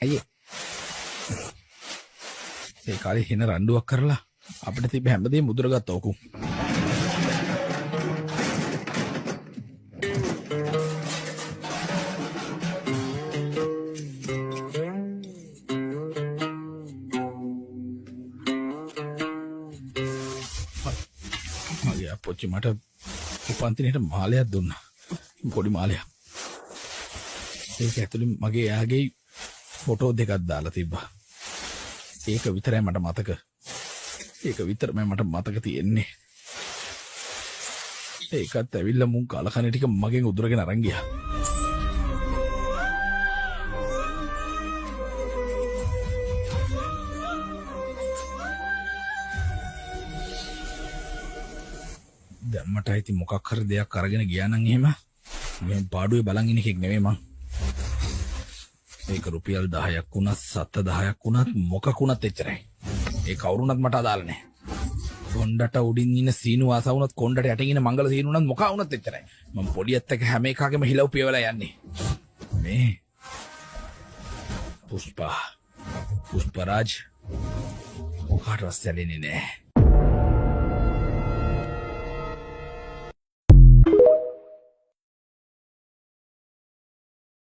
ඇයි ඒ කාලේ හින රණ්ඩුවක් කරලා අපිට තිබ්බ හැමදේම මුදුරගත්ත ඕකු. මගේ අපොච්චි මට උපන්තිනේට මාලයක් දුන්නා. පොඩි මාලයක්. ඒක ඇතුළේ මගේ එයාගේ ෆොටෝ දෙකක් දාලා තිබ්බා. ඒක විතරයි මට මතක. ඒක විතරමයි මට මතක තියෙන්නේ. ඒකත් ඇවිල්ලා මුන් කාලකණ්ණි ටික මගෙන් උදුරගෙන අරන් ගියා. දැන් මට හිති මොකක් හරි දෙයක් අරගෙන ගියා නම් එහෙම මම පාඩුවේ බලන් ඉන්න එකෙක් නෙමෙයි මං. ඒක රුපියල් 10ක් වුණත් 7-10ක් වුණත් මොකක් වුණත් එච්චරයි. ඒ කවුරුණත් මට අදාළ නැහැ. කොණ්ඩට උඩින් ඉන්න සීනු ආස වුණත් කොණ්ඩට යටින් ඉන්න මංගල සීනු වුණත් මොකා වුණත් එච්චරයි. මම පොඩියත් එක්ක හැම එකකම හිලව් පියවලා යන්නේ. මේ පුෂ්පරාජ් මොකාට රස්සලෙන්නේ නැහැ.